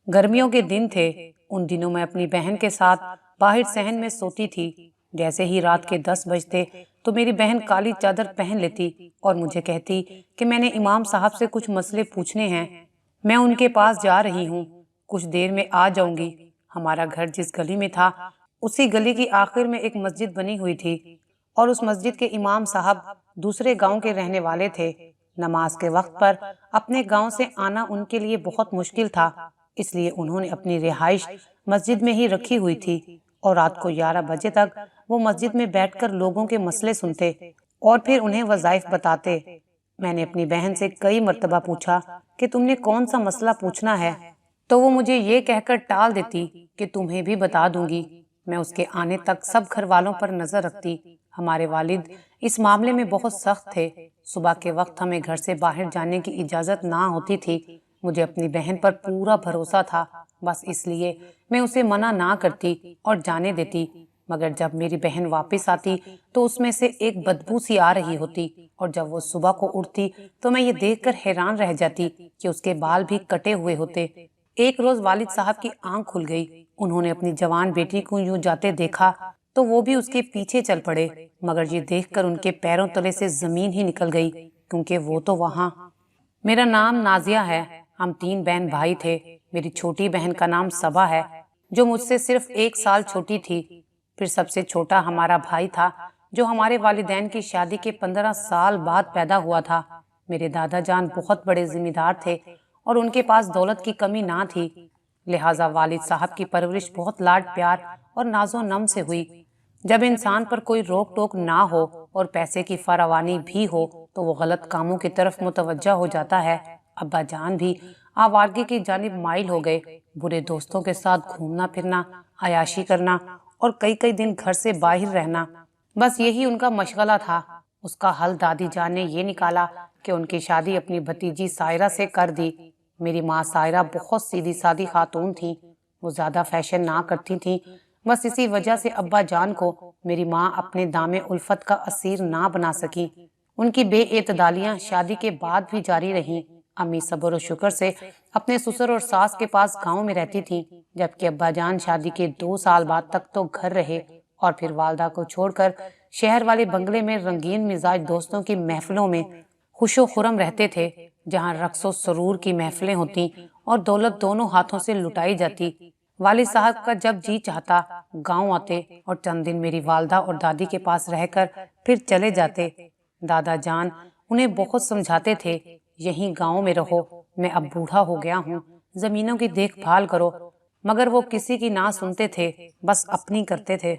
गर्मियों के दिन थे। उन दिनों मैं अपनी बहन के साथ बाहर सहन में सोती थी। जैसे ही रात के 10 बजते तो मेरी बहन काली चादर पहन लेती और मुझे कहती कि मैंने इमाम साहब से कुछ मसले पूछने हैं। मैं उनके पास जा रही हूँ, कुछ देर में आ जाऊंगी। हमारा घर जिस गली में था, उसी गली की आखिर में एक मस्जिद बनी हुई थी और उस मस्जिद के इमाम साहब दूसरे गांव के रहने वाले थे। नमाज के वक्त पर अपने गांव से आना उनके लिए बहुत मुश्किल था, इसलिए उन्होंने अपनी रिहाइश मस्जिद में ही रखी हुई थी और रात को 11 बजे तक वो मस्जिद में बैठकर लोगों के मसले सुनते और फिर उन्हें वज़ाइफ बताते। मैंने अपनी बहन से कई मर्तबा पूछा कि तुमने कौन सा मसला पूछना है, तो वो मुझे ये कहकर टाल देती कि तुम्हें भी बता दूंगी। मैं उसके आने तक सब घर वालों पर नजर रखती। हमारे वालिद इस मामले में बहुत सख्त थे। सुबह के वक्त हमें घर से बाहर जाने की इजाजत ना होती थी। मुझे अपनी बहन पर पूरा भरोसा था, बस इसलिए मैं उसे मना ना करती और जाने देती। मगर जब मेरी बहन वापस आती तो उसमें से एक बदबू सी आ रही होती और जब वो सुबह को उठती तो मैं ये देखकर हैरान रह जाती कि उसके बाल भी कटे हुए होते। एक रोज वालिद साहब की आंख खुल गई। उन्होंने अपनी जवान बेटी को यूं जाते देखा तो वो भी उसके पीछे चल पड़े, मगर ये देखकर उनके पैरों तले से जमीन ही निकल गई, क्योंकि वो तो वहां। मेरा नाम नाजिया है। हम 3 बहन भाई थे। मेरी छोटी बहन का नाम सबा है, जो मुझसे सिर्फ 1 साल छोटी थी। फिर सबसे छोटा हमारा भाई था, जो हमारे वालिदैन की शादी के 15 साल बाद पैदा हुआ था। मेरे दादा जान बहुत बड़े जिम्मेदार थे और उनके पास दौलत की कमी ना थी, लिहाजा वालिद साहब की परवरिश बहुत लाड प्यार और नाजो नम से हुई। जब इंसान पर कोई रोक टोक ना हो और पैसे की फरावानी भी हो तो वो गलत कामों की तरफ मुतवज्जा हो जाता है। अब्बा जान भी आवारगी की जानिब माइल हो गए। बुरे दोस्तों के साथ घूमना फिरना, अयाशी करना और कई कई दिन घर से बाहर रहना, बस यही उनका मशगला था। उसका हल दादी जान ने ये निकाला कि उनकी शादी अपनी भतीजी सायरा से कर दी। मेरी माँ सायरा बहुत सीधी सादी खातून थी। वो ज्यादा फैशन ना करती थी। बस इसी वजह से अब्बा जान को मेरी माँ अपने दामे उल्फत का असीर ना बना सकी। उनकी बेएतदालियां शादी के बाद भी जारी रहीं। अम्मी सब्र और शुक्र से अपने ससुर और सास के पास गांव में रहती थी, जबकि अब्बा जान शादी के 2 साल बाद तक तो घर रहे और फिर वालदा को छोड़कर शहर वाले बंगले में रंगीन मिजाज दोस्तों की महफिलों में खुशो खुरम रहते थे, जहां रक्सो सरूर की महफिलें होती और दौलत दोनों हाथों से लुटाई जाती। वालिद साहब का जब जी चाहता गांव आते और चंद दिन मेरी वालदा और दादी के पास रहकर फिर चले जाते। दादा जान उन्हें बहुत समझाते थे, यहीं गांव में रहो, मैं अब बूढ़ा हो गया हूँ, जमीनों की देखभाल करो, मगर वो किसी की ना सुनते थे, बस अपनी करते थे।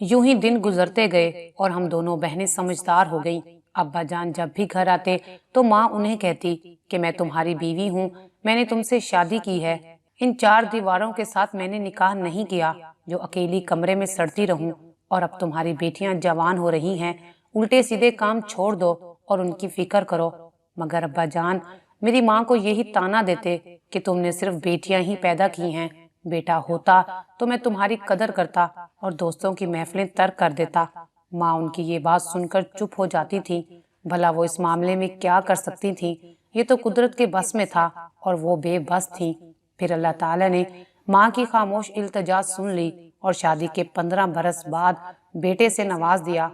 यूं ही दिन गुजरते गए और हम दोनों बहनें समझदार हो गईं। अब्बा जान जब भी घर आते तो माँ उन्हें कहती कि मैं तुम्हारी बीवी हूँ, मैंने तुमसे शादी की है। इन 4 दीवारों के साथ मैंने निकाह नहीं किया जो अकेली कमरे में सड़ती रहूं। और अब तुम्हारी बेटियां जवान हो रही हैं, उल्टे सीधे काम छोड़ दो और उनकी फिक्र करो। मगर अब्बा जान मेरी माँ को यही ताना देते कि तुमने सिर्फ बेटियां ही पैदा की हैं, बेटा होता तो मैं तुम्हारी कदर करता और दोस्तों की महफिलें तर्क कर देता। माँ उनकी ये बात सुनकर चुप हो जाती थी। भला वो इस मामले में क्या कर सकती थी, ये तो कुदरत के बस में था और वो बेबस थी। फिर अल्लाह ताला ने माँ की खामोश इल्तिजा सुन ली और शादी के 15 बरस बाद बेटे से नवाज दिया।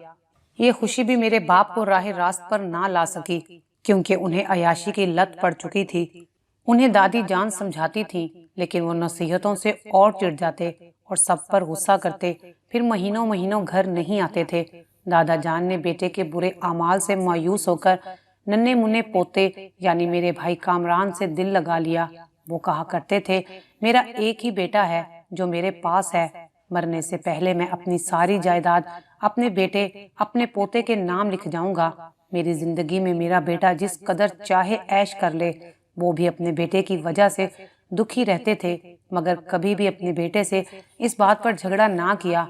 ये खुशी भी मेरे बाप को राह रास्त पर ना ला सकी, क्योंकि उन्हें अयाशी की लत पड़ चुकी थी। उन्हें दादी जान समझाती थी, लेकिन वो नसीहतों से और चिढ़ जाते और सब पर गुस्सा करते, फिर महीनों महीनों घर नहीं आते थे। दादा जान ने बेटे के बुरे अमाल से मायूस होकर नन्हे मुन्ने पोते यानी मेरे भाई कामरान से दिल लगा लिया। वो कहा करते थे, मेरा एक ही बेटा है जो मेरे पास है, मरने से पहले मैं अपनी सारी जायदाद अपने बेटे अपने पोते के नाम लिख जाऊंगा। मेरी जिंदगी में मेरा बेटा जिस कदर चाहे ऐश कर ले, वो भी अपने बेटे की वजह से दुखी रहते थे, मगर कभी भी अपने बेटे से इस बात पर झगड़ा ना किया।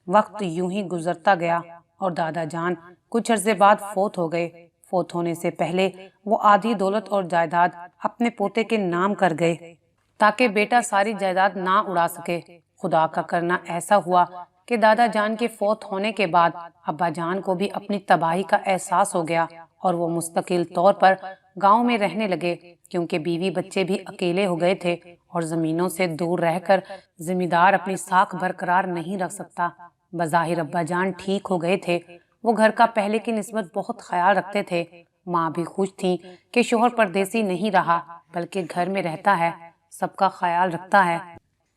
वक्त यूं ही गुजरता गया और दादा जान कुछ अरसे बाद फोत हो गए। फोत होने से पहले वो आधी दौलत और जायदाद अपने पोते के नाम कर गए, ताकि बेटा सारी जायदाद ना उड़ा सके। खुदा का करना ऐसा हुआ कि दादा जान के फोत होने के बाद अब्बा जान को भी अपनी तबाही का एहसास हो गया और वो मुस्तकिल तौर पर गांव में रहने लगे, क्योंकि बीवी बच्चे भी अकेले हो गए थे اور زمینوں سے دور رہ کر ذمہ دار اپنی ساکھ برقرار نہیں رکھ سکتا۔ بظاہر ابا جان ٹھیک ہو گئے تھے، وہ گھر کا پہلے کی نسبت بہت خیال رکھتے تھے۔ ماں بھی خوش تھی کہ شوہر پردیسی نہیں رہا بلکہ گھر میں رہتا ہے، سب کا خیال رکھتا ہے۔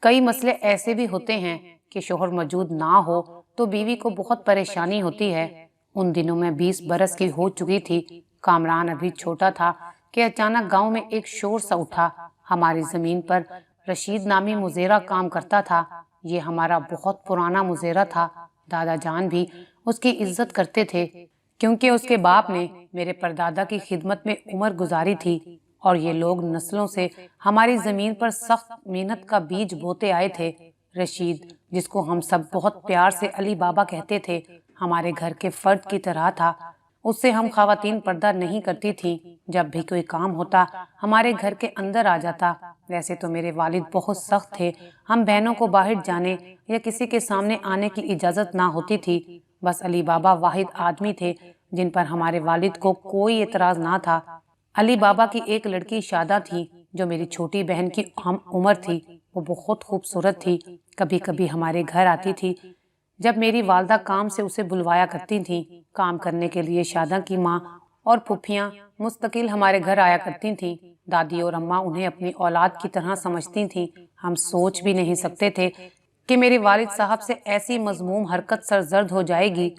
کئی مسئلے ایسے بھی ہوتے ہیں کہ شوہر موجود نہ ہو تو بیوی کو بہت پریشانی ہوتی ہے۔ ان دنوں میں 20 برس کی ہو چکی تھی، کامران ابھی چھوٹا تھا کہ اچانک گاؤں میں ایک شور سا اٹھا۔ ہماری زمین پر رشید نامی مزیرہ کام کرتا تھا۔ یہ ہمارا بہت پرانا مزیرہ تھا، دادا جان بھی اس کی عزت کرتے تھے کیونکہ اس کے باپ نے میرے پردادا کی خدمت میں عمر گزاری تھی، اور یہ لوگ نسلوں سے ہماری زمین پر سخت محنت کا بیج بوتے آئے تھے۔ رشید، جس کو ہم سب بہت پیار سے علی بابا کہتے تھے، ہمارے گھر کے فرد کی طرح تھا۔ اس سے ہم خواتین پردہ نہیں کرتی تھیں۔ جب بھی کوئی کام ہوتا ہمارے گھر کے اندر آ جاتا۔ ویسے تو میرے والد بہت سخت تھے، ہم بہنوں کو باہر جانے یا کسی کے سامنے آنے کی اجازت نہ ہوتی تھی۔ بس علی بابا واحد آدمی تھے جن پر ہمارے والد کو کوئی اعتراض نہ تھا۔ علی بابا کی ایک لڑکی شادہ تھی جو میری چھوٹی بہن کی ہم عمر تھی۔ وہ بہت خوبصورت تھی، کبھی کبھی ہمارے گھر آتی تھی جب میری والدہ کام سے اسے بلوایا کرتی تھیں۔ کام کرنے کے لیے شادہ کی ماں اور پھپھیاں مستقل ہمارے گھر آیا کرتی تھیں۔ دادی اور اماں انہیں اپنی اولاد کی طرح سمجھتی تھیں۔ ہم سوچ بھی نہیں سکتے تھے کہ میرے والد صاحب سے ایسی مذموم حرکت سرزد ہو جائے گی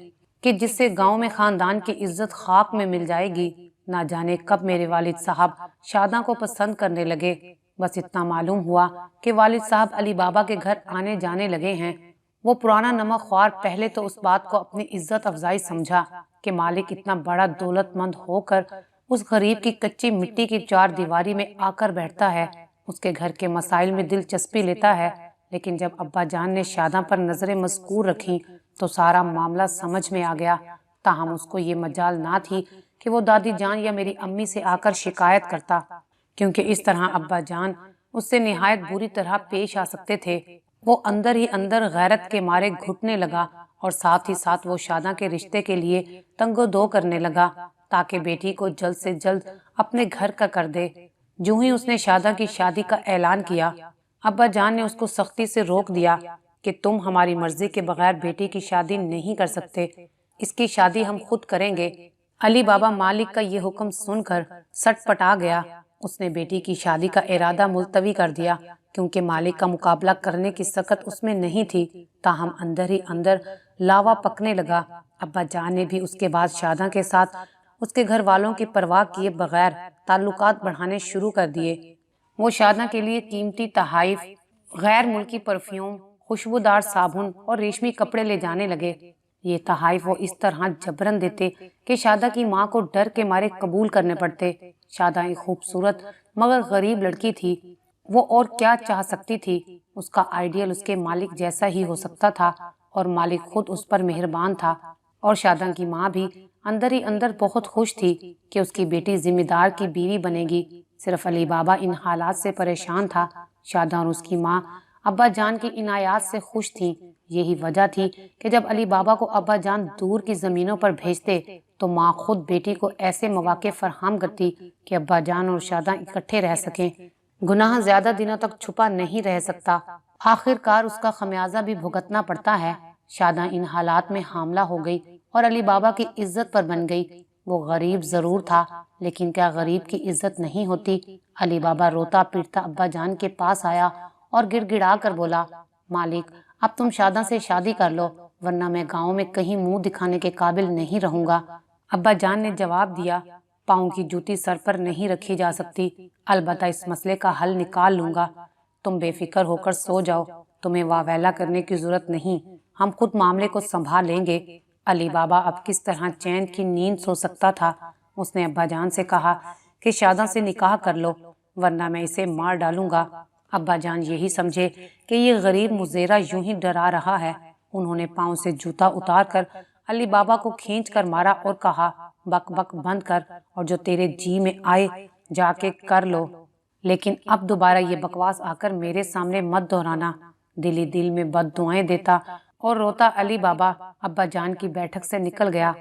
کہ جس سے گاؤں میں خاندان کی عزت خاک میں مل جائے گی۔ نہ جانے کب میرے والد صاحب شادہ کو پسند کرنے لگے۔ بس اتنا معلوم ہوا کہ والد صاحب علی بابا کے گھر آنے جانے لگے ہیں۔ وہ پرانا نمک خوار پہلے تو اس بات کو اپنی عزت افزائی سمجھا کہ مالک اتنا بڑا دولت مند ہو کر اس غریب کی کچی مٹی کی چار دیواری میں آ کر بیٹھتا ہے، اس کے گھر کے مسائل میں دلچسپی لیتا ہے۔ لیکن جب ابا جان نے شادہ پر نظریں مذکور رکھیں تو سارا معاملہ سمجھ میں آ گیا۔ تاہم اس کو یہ مجال نہ تھی کہ وہ دادی جان یا میری امی سے آ کر شکایت کرتا، کیونکہ اس طرح ابا جان اس سے نہایت بری طرح پیش آ سکتے تھے۔ وہ اندر ہی اندر غیرت کے مارے گھٹنے لگا اور ساتھ ہی ساتھ وہ شادہ کے رشتے کے لیے تنگ و دو کرنے لگا تاکہ بیٹی کو جلد سے جلد اپنے گھر کا کر دے۔ جو ہی اس نے شادہ کی شادی کا اعلان کیا، ابا جان نے اس کو سختی سے روک دیا کہ تم ہماری مرضی کے بغیر بیٹی کی شادی نہیں کر سکتے، اس کی شادی ہم خود کریں گے۔ علی بابا مالک کا یہ حکم سن کر سٹ پٹا گیا۔ اس نے بیٹی کی شادی کا ارادہ ملتوی کر دیا کیونکہ مالک کا مقابلہ کرنے کی سخت اس میں نہیں تھی۔ تاہم اندر ہی اندر لاوا پکنے لگا۔ ابا جان نے بھی اس کے بعد شادہ کے ساتھ اس کے گھر والوں کی پرواہ کیے بغیر تعلقات بڑھانے شروع کر دیے۔ وہ شادہ کے لیے قیمتی تحائف، غیر ملکی پرفیوم، خوشبودار صابن اور ریشمی کپڑے لے جانے لگے۔ یہ تحائف وہ اس طرح جبرن دیتے کہ شادہ کی ماں کو ڈر کے مارے قبول کرنے پڑتے۔ شادہ ایک خوبصورت مگر غریب لڑکی تھی۔ وہ اور کیا چاہ سکتی تھی؟ اس کا آئیڈیل اس کے مالک جیسا ہی ہو سکتا تھا، اور مالک خود اس پر مہربان تھا۔ اور شادہ کی ماں بھی اندر ہی اندر بہت خوش تھی کہ اس کی بیٹی ذمہ دار کی بیوی بنے گی۔ صرف علی بابا ان حالات سے پریشان تھا۔ شادہ اور اس کی ماں ابا جان کی عنایات سے خوش تھیں۔ یہی وجہ تھی کہ جب علی بابا کو ابا جان دور کی زمینوں پر بھیجتے تو ماں خود بیٹی کو ایسے مواقع فراہم کرتی کہ ابا جان اور شادہ اکٹھے رہ سکیں۔ گناہ زیادہ دنوں تک چھپا نہیں رہ سکتا، آخر کار اس کا خمیازہ بھی بھگتنا پڑتا ہے۔ شادہ ان حالات میں حاملہ ہو گئی اور علی بابا کی عزت پر بن گئی۔ وہ غریب ضرور تھا، لیکن کیا غریب کی عزت نہیں ہوتی؟ علی بابا روتا پیٹتا ابا جان کے پاس آیا اور گڑ گڑا کر بولا، مالک اب تم شادہ سے شادی کر لو، ورنہ میں گاؤں میں کہیں منہ دکھانے کے قابل نہیں رہوں گا۔ ابا جان نے جواب دیا، پاؤں کی جوتی سر پر نہیں رکھی جا سکتی، البتہ اس مسئلے کا حل نکال لوں گا۔ تم بے فکر ہو کر سو جاؤ، تمہیں واویلا کرنے کی ضرورت نہیں، ہم خود معاملے کو سنبھال لیں گے۔ علی بابا اب کس طرح چین کی نیند سو سکتا تھا؟ اس نے ابا جان سے کہا کہ شادہ سے نکاح کر لو، ورنہ میں اسے مار ڈالوں گا۔ ابا جان یہی سمجھے کہ یہ غریب مزیرہ یوں ہی ڈرا رہا ہے۔ انہوں نے پاؤں سے جوتا اتار کر علی بابا کو کھینچ کر مارا اور کہا، بک بک بند کر، اور جو تیرے جی میں آئے جا کے کر لو، لیکن اب دوبارہ یہ بکواس آ کر میرے سامنے مت دہرانا۔ دل ہی دل میں بد دعائیں دیتا اور روتا علی بابا ابا جان کی بیٹھک سے نکل گیا۔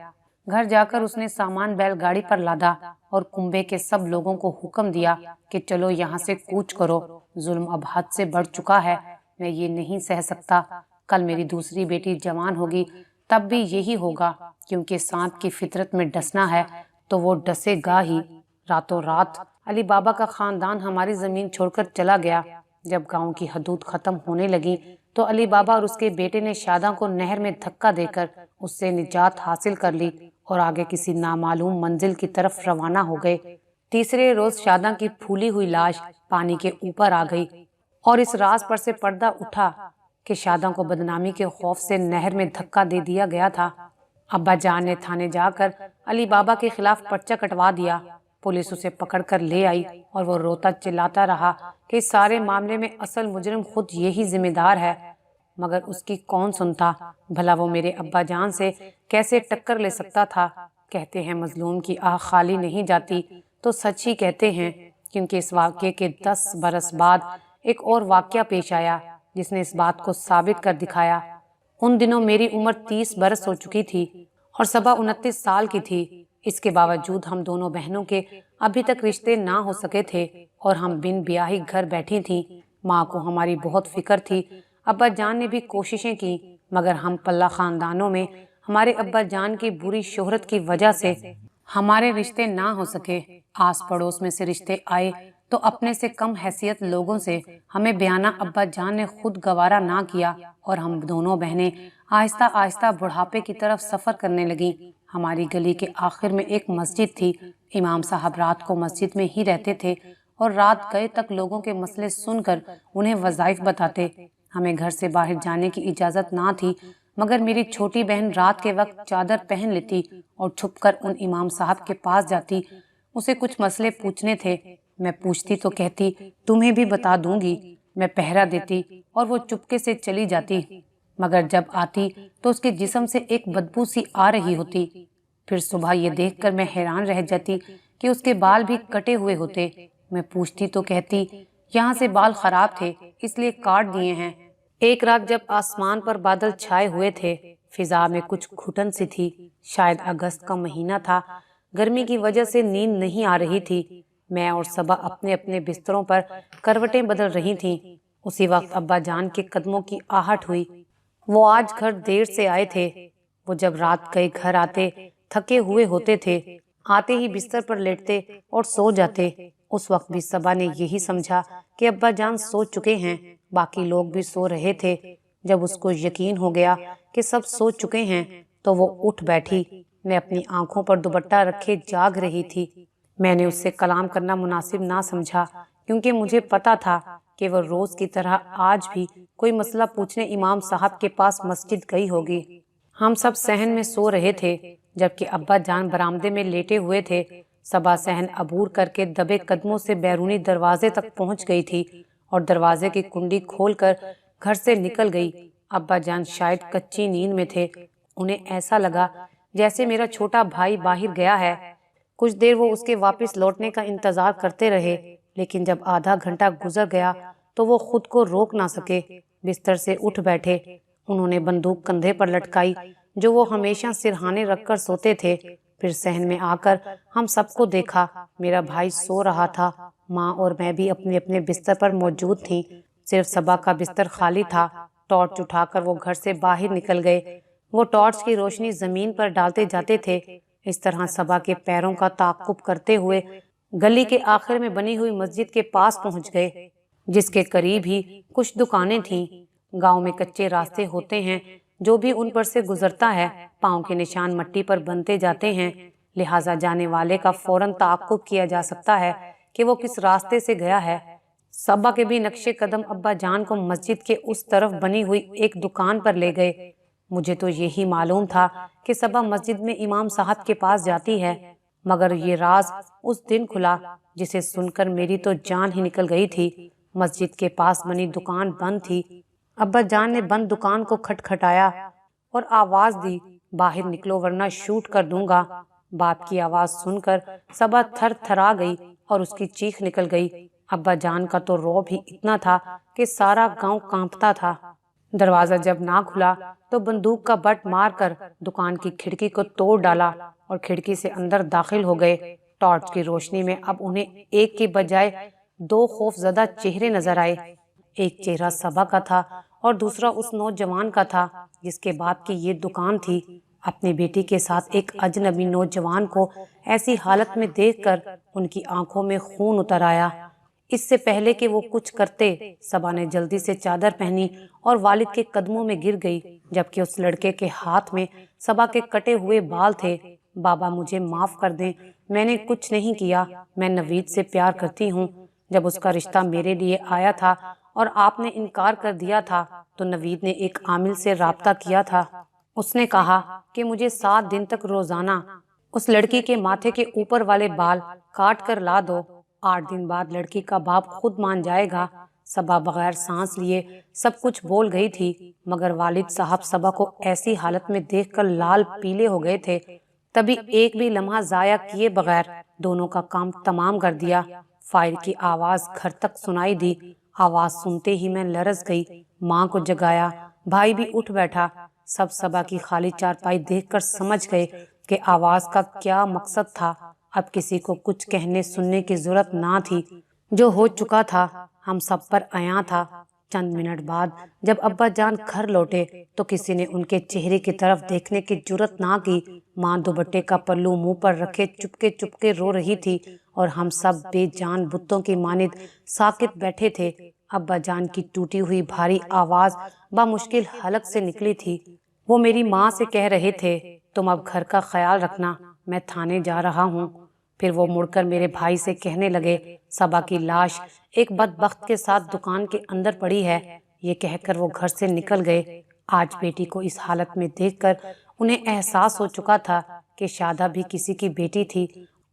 घर जाकर उसने सामान बैल गाड़ी पर लादा और कुंबे के सब लोगों को हुक्म दिया कि चलो यहाँ से कूच करो, जुल्म अब हद से बढ़ चुका है, मैं ये नहीं सह सकता। कल मेरी दूसरी बेटी जवान होगी तब भी यही होगा, क्योंकि सांप की फितरत में डसना है तो वो डसेगा ही। रातों रात अली बाबा का खानदान हमारी जमीन छोड़कर चला गया। जब गांव की हदूद खत्म होने लगी तो अली बाबा और उसके बेटे ने शादा को नहर में धक्का देकर उससे निजात हासिल कर ली और आगे किसी नामालूम मंजिल की तरफ रवाना हो गए। तीसरे रोज शादा की फूली हुई लाश पानी के ऊपर आ गई और इस राज पर से पर्दा उठा कि शादा को बदनामी के खौफ से नहर में धक्का दे दिया गया था। अब्बा जान ने थाने जाकर अली बाबा के खिलाफ पर्चा कटवा दिया। पुलिस उसे पकड़कर ले आई और वो रोता चिल्लाता रहा कि इस सारे मामले में असल मुजरिम खुद यही जिम्मेदार है, मगर उसकी कौन सुनता। भला वो मेरे अब्बा जान से कैसे टक्कर ले सकता था। कहते हैं मजलूम की आह खाली नहीं जाती, तो सच ही कहते हैं, क्योंकि इस वाक़े के 10 बरस बाद एक और वाक़या पेश आया जिसने इस बात को साबित कर दिखाया। उन दिनों मेरी उम्र 30 बरस हो चुकी थी और सबा 29 साल की थी। इसके बावजूद हम दोनों बहनों के अभी तक रिश्ते ना हो सके थे और हम बिन ब्याही घर बैठी थीं। माँ को हमारी बहुत फिक्र थी। अब्बा जान ने भी कोशिशें की, मगर हम पल्ला खानदानों में हमारे अब्बा जान की बुरी शोहरत की वजह से हमारे रिश्ते ना हो सके। आस पड़ोस में से रिश्ते आए तो अपने से कम हैसियत लोगों से हमें बयाना अब्बा जान ने खुद गवारा ना किया और हम दोनों बहनें आहिस्ता आहिस्ता बुढ़ापे की तरफ सफर करने लगी। हमारी गली के आखिर में एक मस्जिद थी। इमाम साहब रात को मस्जिद में ही रहते थे और रात गए तक लोगों के मसले सुनकर उन्हें वज़ाइफ बताते। हमें घर से बाहर जाने की इजाज़त ना थी, मगर मेरी छोटी बहन रात के वक्त चादर पहन लेती और छुपकर उन इमाम साहब के पास जाती। उसे कुछ मसले पूछने थे। मैं पूछती तो कहती तुम्हें भी बता दूंगी। मैं पहरा देती और वो चुपके से चली जाती, मगर जब आती तो उसके जिस्म से एक बदबू सी आ रही होती। फिर सुबह ये देखकर मैं हैरान रह जाती कि उसके बाल भी कटे हुए होते। मैं पूछती तो कहती यहाँ से बाल खराब थे इसलिए काट दिए हैं। एक रात जब आसमान पर बादल छाए हुए थे, फिजा में कुछ घुटन सी थी। शायद अगस्त का महीना था। गर्मी की वजह से नींद नहीं आ रही थी। मैं और सबा अपने अपने बिस्तरों पर करवटें बदल रही थीं। उसी वक्त अब्बा जान के कदमों की आहट हुई। वो आज घर देर से आए थे। वो जब रात गए घर आते थके हुए होते थे। आते ही बिस्तर पर लेटते और सो जाते। उस वक्त भी सबा ने यही समझा कि अब्बा जान सो चुके हैं। बाकी लोग भी सो रहे थे। जब उसको यकीन हो गया कि सब सो चुके हैं तो वो उठ बैठी। मैं अपनी आंखों पर दुपट्टा रखे जाग रही थी। मैंने उससे कलाम करना मुनासिब ना समझा, क्योंकि मुझे पता था कि वह रोज की तरह आज भी कोई मसला पूछने इमाम साहब के पास मस्जिद गई होगी। हम सब सहन में सो रहे थे, जबकि अब्बा जान बरामदे में लेटे हुए थे। सबा सहन अबूर करके दबे कदमों से बैरूनी दरवाजे तक पहुंच गई थी और दरवाजे की कुंडी खोलकर घर से निकल गई। अब्बा जान शायद कच्ची नींद में थे। उन्हें ऐसा लगा जैसे मेरा छोटा भाई बाहर गया है। कुछ देर वो उसके वापस लौटने का इंतजार करते रहे, लेकिन जब आधा घंटा गुजर गया तो वो खुद को रोक ना सके। बिस्तर से उठ बैठे। उन्होंने बंदूक कंधे पर लटकाई जो वो हमेशा सिरहाने रखकर सोते थे। फिर सहन में आकर हम सबको देखा। मेरा भाई सो रहा था। माँ और मैं भी अपने अपने बिस्तर पर मौजूद थीं। सिर्फ सबा का बिस्तर खाली था। टॉर्च उठाकर वो घर से बाहर निकल गए। वो टॉर्च की रोशनी जमीन पर डालते जाते थे। इस तरह सबा के पैरों का ताक़ुब करते हुए गली के आखिर में बनी हुई मस्जिद के पास पहुंच गए, जिसके करीब ही कुछ दुकानें थीं। गांव में कच्चे रास्ते होते हैं, जो भी उन पर से गुजरता है पांव के निशान मट्टी पर बनते जाते हैं। लिहाजा जाने वाले का फौरन ताक़ुब किया जा सकता है कि वो किस रास्ते से गया है। सबा के भी नक्शे कदम अब्बा जान को मस्जिद के उस तरफ बनी हुई एक दुकान पर ले गए। मुझे तो यही मालूम था कि सबा मस्जिद में इमाम साहब के पास जाती है, मगर ये राज उस दिन खुला जिसे सुनकर मेरी तो जान ही निकल गई थी। मस्जिद के पास बनी दुकान बंद थी। अब्बा जान ने बंद दुकान को खटखटाया और आवाज दी, बाहर निकलो वरना शूट कर दूंगा। बाप की आवाज सुनकर सबा थर थरा गई और उसकी चीख निकल गई। अब्बा जान का तो रौब ही इतना था कि सारा गांव कांपता था। दरवाजा जब ना खुला तो बंदूक का बट मारकर दुकान की खिड़की को तोड़ डाला और खिड़की से अंदर दाखिल हो गए। टॉर्च की रोशनी में अब उन्हें एक के बजाय दो खौफजदा चेहरे नजर आए। एक चेहरा सबा का था और दूसरा उस नौजवान का था जिसके बाप की ये दुकान थी। अपनी बेटी के साथ एक अजनबी नौजवान को ऐसी हालत में देखकर उनकी आंखों में खून उतर आया। इससे पहले कि वो कुछ करते, सबा ने जल्दी से चादर पहनी और वालिद के कदमों में गिर गई, जबकि उस लड़के के हाथ में सबा के कटे हुए बाल थे। बाबा मुझे माफ कर दें, मैंने कुछ नहीं किया। मैं नवीद से प्यार करती हूँ। जब उसका रिश्ता मेरे लिए आया था और आपने इनकार कर दिया था तो नवीद ने एक आमिल से राब्ता किया था। उसने कहा कि मुझे 7 दिन तक रोजाना उस लड़की के माथे के ऊपर वाले बाल काट कर ला दो। 8 दिन बाद लड़की का बाप खुद मान जाएगा। सबा बगैर सांस लिए सब कुछ बोल गई थी, मगर वालिद साहब सबा को ऐसी हालत में देखकर लाल पीले हो गए थे। तभी एक भी लम्हा जाया किए बगैर दोनों का काम तमाम कर दिया। फायर की आवाज घर तक सुनाई दी। आवाज सुनते ही मैं लरस गई। माँ को जगाया, भाई भी उठ बैठा। सब सबा की खाली चारपाई देखकर समझ गए कि आवाज का क्या मकसद था। अब किसी को कुछ कहने सुनने की जरूरत ना थी। जो हो चुका था हम सब पर आया था। चंद मिनट बाद जब अब्बा जान घर लौटे तो किसी ने उनके चेहरे की तरफ देखने की जुर्रत ना की। माँ दुपट्टे का पल्लू मुंह पर रखे चुपके चुपके रो रही थी और हम सब बेजान बुत्तों की मानिद साकित बैठे थे। अब्बा जान की टूटी हुई भारी आवाज बामुश्किल हलक से निकली थी। वो मेरी माँ से कह रहे थे, तुम अब घर का ख्याल रखना, मैं थाने जा रहा हूँ। फिर वो मुड़कर मेरे भाई से कहने लगे, सबा की लाश एक बदबख्त के साथ दुकान के अंदर पड़ी है। ये कहकर वो घर से निकल गए। आज बेटी को इस हालत में देखकर उन्हें एहसास हो चुका था कि शादा भी किसी की बेटी थी।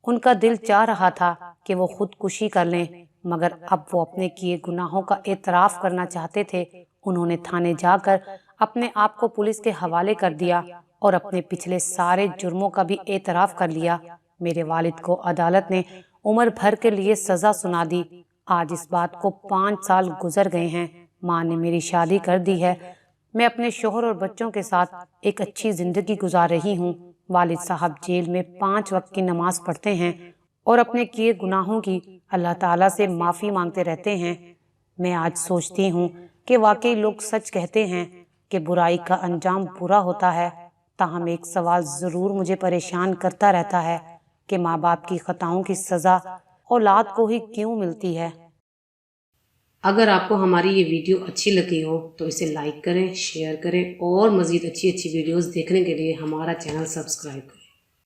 उनका दिल चाह रहा था कि वो खुदकुशी कर लें, मगर अब वो अपने किए गुनाहों का एतराफ करना चाहते थे। उन्होंने थाने जाकर अपने आप को पुलिस के हवाले कर दिया और अपने पिछले सारे जुर्मों का भी एतराफ कर लिया। मेरे वालिद को अदालत ने उम्र भर के लिए सजा सुना दी। आज इस बात को 5 साल गुजर गए हैं। माँ ने मेरी शादी कर दी है। मैं अपने शोहर और बच्चों के साथ एक अच्छी जिंदगी गुजार रही हूँ। वालिद साहब जेल में 5 वक्त की नमाज पढ़ते हैं और अपने किए गुनाहों की अल्लाह ताला से माफ़ी मांगते रहते हैं। मैं आज सोचती हूँ कि वाकई लोग सच कहते हैं कि बुराई का अंजाम बुरा होता है। ताहम एक सवाल ज़रूर मुझे परेशान करता रहता है कि माँ बाप की खताओं की सज़ा औलाद को ही क्यों मिलती है। अगर आपको हमारी ये वीडियो अच्छी लगी हो तो इसे लाइक करें, शेयर करें और मज़ीद अच्छी अच्छी वीडियोस देखने के लिए हमारा चैनल सब्सक्राइब करें।